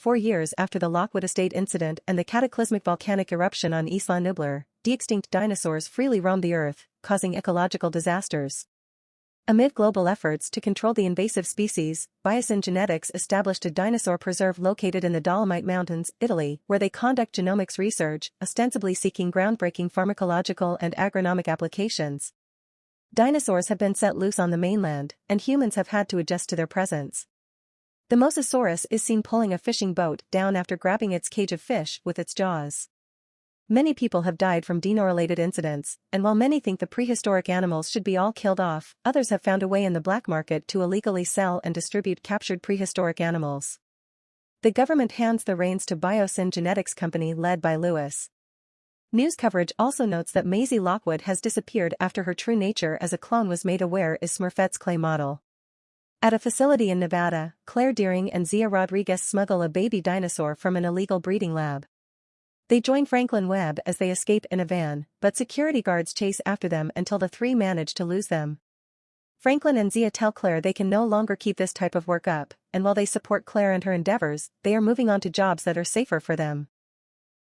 4 years after the Lockwood Estate incident and the cataclysmic volcanic eruption on Isla Nublar, de-extinct dinosaurs freely roam the Earth, causing ecological disasters. Amid global efforts to control the invasive species, Biosin Genetics established a dinosaur preserve located in the Dolomite Mountains, Italy, where they conduct genomics research, ostensibly seeking groundbreaking pharmacological and agronomic applications. Dinosaurs have been set loose on the mainland, and humans have had to adjust to their presence. The Mosasaurus is seen pulling a fishing boat down after grabbing its cage of fish with its jaws. Many people have died from dino-related incidents, and while many think the prehistoric animals should be all killed off, others have found a way in the black market to illegally sell and distribute captured prehistoric animals. The government hands the reins to Biosin Genetics Company led by Lewis. News coverage also notes that Maisie Lockwood has disappeared after her true nature as a clone was made aware is Smurfette's clay model. At a facility in Nevada, Claire Deering and Zia Rodriguez smuggle a baby dinosaur from an illegal breeding lab. They join Franklin Webb as they escape in a van, but security guards chase after them until the three manage to lose them. Franklin and Zia tell Claire they can no longer keep this type of work up, and while they support Claire and her endeavors, they are moving on to jobs that are safer for them.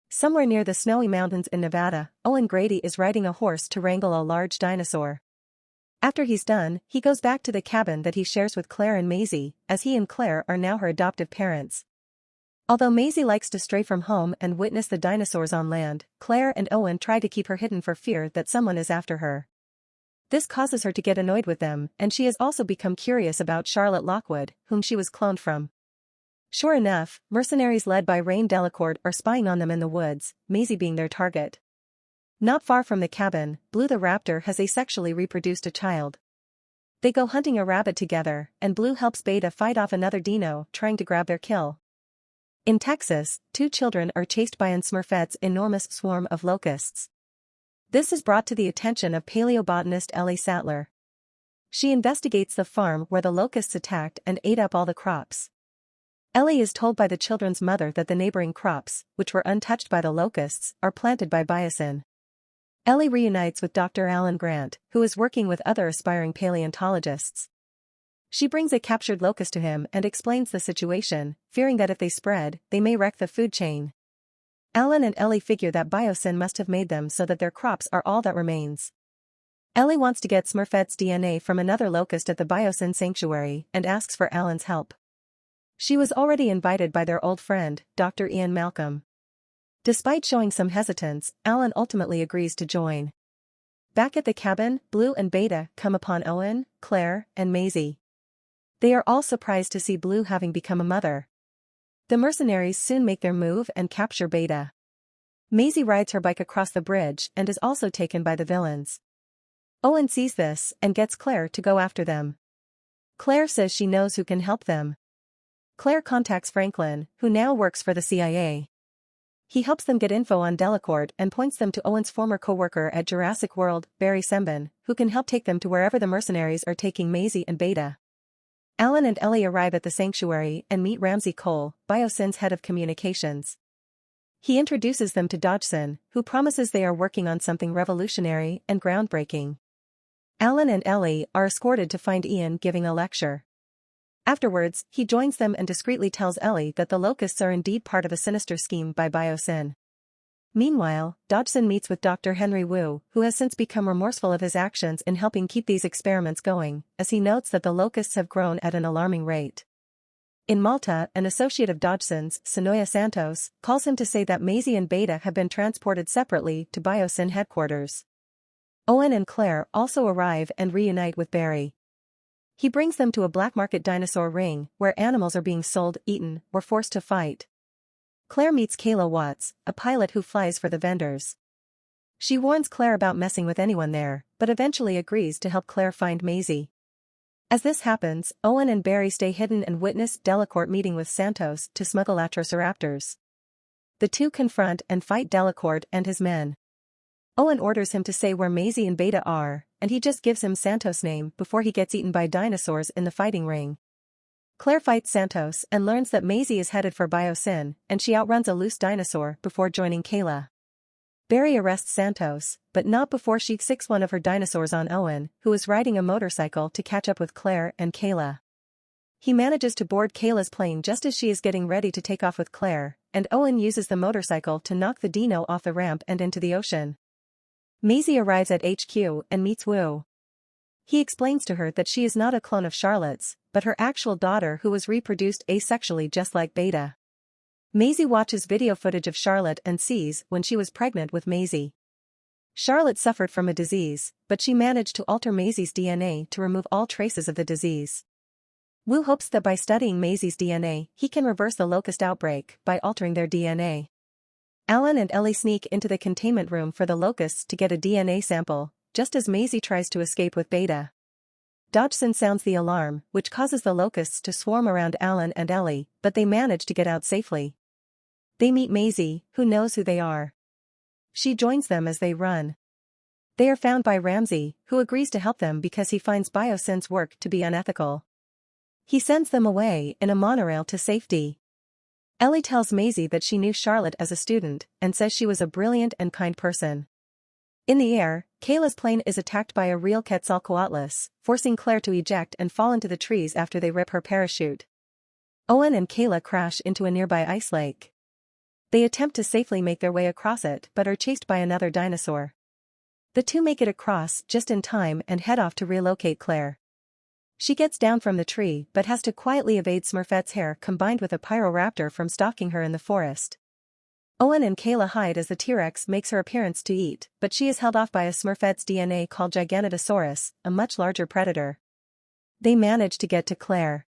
Somewhere near the snowy mountains in Nevada, Owen Grady is riding a horse to wrangle a large dinosaur. After he's done, he goes back to the cabin that he shares with Claire and Maisie, as he and Claire are now her adoptive parents. Although Maisie likes to stray from home and witness the dinosaurs on land, Claire and Owen try to keep her hidden for fear that someone is after her. This causes her to get annoyed with them, and she has also become curious about Charlotte Lockwood, whom she was cloned from. Sure enough, mercenaries led by Rain Delacourt are spying on them in the woods, Maisie being their target. Not far from the cabin, Blue the raptor has asexually reproduced a child. They go hunting a rabbit together, and Blue helps Beta fight off another dino trying to grab their kill. In Texas, 2 children are chased by an Smurfette's enormous swarm of locusts. This is brought to the attention of paleobotanist Ellie Sattler. She investigates the farm where the locusts attacked and ate up all the crops. Ellie is told by the children's mother that the neighboring crops, which were untouched by the locusts, are planted by Biosin. Ellie reunites with Dr. Alan Grant, who is working with other aspiring paleontologists. She brings a captured locust to him and explains the situation, fearing that if they spread, they may wreck the food chain. Alan and Ellie figure that Biosin must have made them so that their crops are all that remains. Ellie wants to get Smurfette's DNA from another locust at the Biosin sanctuary and asks for Alan's help. She was already invited by their old friend, Dr. Ian Malcolm. Despite showing some hesitance, Alan ultimately agrees to join. Back at the cabin, Blue and Beta come upon Owen, Claire, and Maisie. They are all surprised to see Blue having become a mother. The mercenaries soon make their move and capture Beta. Maisie rides her bike across the bridge and is also taken by the villains. Owen sees this and gets Claire to go after them. Claire says she knows who can help them. Claire contacts Franklin, who now works for the CIA. He helps them get info on Delacourt and points them to Owen's former co-worker at Jurassic World, Barry Sembin, who can help take them to wherever the mercenaries are taking Maisie and Beta. Alan and Ellie arrive at the sanctuary and meet Ramsey Cole, Biosin's head of communications. He introduces them to Dodgson, who promises they are working on something revolutionary and groundbreaking. Alan and Ellie are escorted to find Ian giving a lecture. Afterwards, he joins them and discreetly tells Ellie that the locusts are indeed part of a sinister scheme by Biosin. Meanwhile, Dodgson meets with Dr. Henry Wu, who has since become remorseful of his actions in helping keep these experiments going, as he notes that the locusts have grown at an alarming rate. In Malta, an associate of Dodgson's, Sonoya Santos, calls him to say that Maisie and Beta have been transported separately to Biosin headquarters. Owen and Claire also arrive and reunite with Barry. He brings them to a black market dinosaur ring, where animals are being sold, eaten, or forced to fight. Claire meets Kayla Watts, a pilot who flies for the vendors. She warns Claire about messing with anyone there, but eventually agrees to help Claire find Maisie. As this happens, Owen and Barry stay hidden and witness Delacourt meeting with Santos to smuggle Atrociraptors. The two confront and fight Delacourt and his men. Owen orders him to say where Maisie and Beta are, and he just gives him Santos' name before he gets eaten by dinosaurs in the fighting ring. Claire fights Santos and learns that Maisie is headed for Biosin, and she outruns a loose dinosaur before joining Kayla. Barry arrests Santos, but not before she sics one of her dinosaurs on Owen, who is riding a motorcycle to catch up with Claire and Kayla. He manages to board Kayla's plane just as she is getting ready to take off with Claire, and Owen uses the motorcycle to knock the dino off the ramp and into the ocean. Maisie arrives at HQ and meets Wu. He explains to her that she is not a clone of Charlotte's, but her actual daughter who was reproduced asexually just like Beta. Maisie watches video footage of Charlotte and sees when she was pregnant with Maisie. Charlotte suffered from a disease, but she managed to alter Maisie's DNA to remove all traces of the disease. Wu hopes that by studying Maisie's DNA, he can reverse the locust outbreak by altering their DNA. Alan and Ellie sneak into the containment room for the locusts to get a DNA sample, just as Maisie tries to escape with Beta. Dodgson sounds the alarm, which causes the locusts to swarm around Alan and Ellie, but they manage to get out safely. They meet Maisie, who knows who they are. She joins them as they run. They are found by Ramsey, who agrees to help them because he finds Biosyn's work to be unethical. He sends them away in a monorail to safety. Ellie tells Maisie that she knew Charlotte as a student and says she was a brilliant and kind person. In the air, Kayla's plane is attacked by a real Quetzalcoatlus, forcing Claire to eject and fall into the trees after they rip her parachute. Owen and Kayla crash into a nearby ice lake. They attempt to safely make their way across it but are chased by another dinosaur. The two make it across just in time and head off to relocate Claire. She gets down from the tree but has to quietly evade Smurfette's hair combined with a pyroraptor from stalking her in the forest. Owen and Kayla hide as the T-Rex makes her appearance to eat, but she is held off by a Smurfette's DNA called Giganotosaurus, a much larger predator. They manage to get to Claire.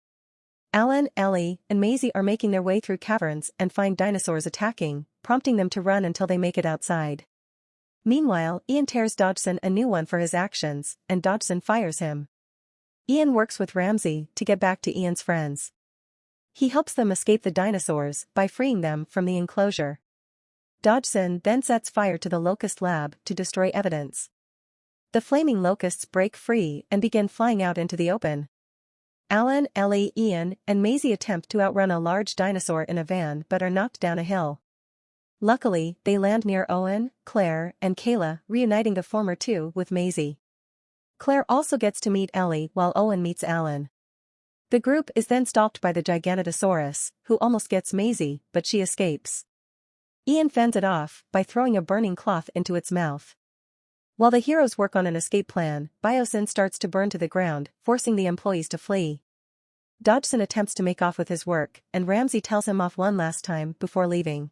Alan, Ellie, and Maisie are making their way through caverns and find dinosaurs attacking, prompting them to run until they make it outside. Meanwhile, Ian tears Dodgson a new one for his actions, and Dodgson fires him. Ian works with Ramsey to get back to Ian's friends. He helps them escape the dinosaurs by freeing them from the enclosure. Dodgson then sets fire to the locust lab to destroy evidence. The flaming locusts break free and begin flying out into the open. Alan, Ellie, Ian, and Maisie attempt to outrun a large dinosaur in a van but are knocked down a hill. Luckily, they land near Owen, Claire, and Kayla, reuniting the former two with Maisie. Claire also gets to meet Ellie while Owen meets Alan. The group is then stalked by the Giganotosaurus, who almost gets Maisie, but she escapes. Ian fends it off by throwing a burning cloth into its mouth. While the heroes work on an escape plan, Biosyn starts to burn to the ground, forcing the employees to flee. Dodgson attempts to make off with his work, and Ramsey tells him off one last time before leaving.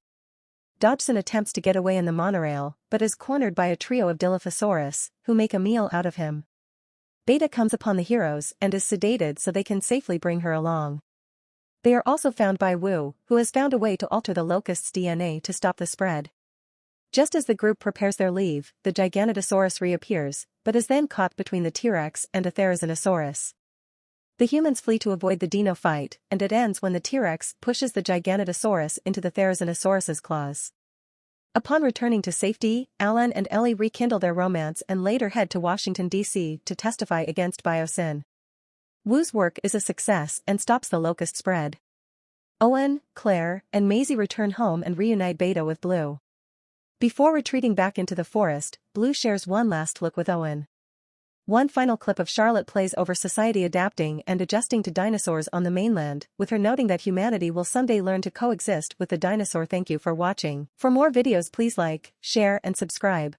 Dodgson attempts to get away in the monorail, but is cornered by a trio of Dilophosaurus, who make a meal out of him. Beta comes upon the heroes and is sedated so they can safely bring her along. They are also found by Wu, who has found a way to alter the locust's DNA to stop the spread. Just as the group prepares their leave, the Giganotosaurus reappears, but is then caught between the T-Rex and a Therizinosaurus. The humans flee to avoid the dino fight, and it ends when the T-Rex pushes the Giganotosaurus into the Therizinosaurus's claws. Upon returning to safety, Alan and Ellie rekindle their romance and later head to Washington, D.C. to testify against Biosyn. Wu's work is a success and stops the locust spread. Owen, Claire, and Maisie return home and reunite Beta with Blue. Before retreating back into the forest, Blue shares one last look with Owen. One final clip of Charlotte plays over society adapting and adjusting to dinosaurs on the mainland, with her noting that humanity will someday learn to coexist with the dinosaur. Thank you for watching. For more videos please like, share and subscribe.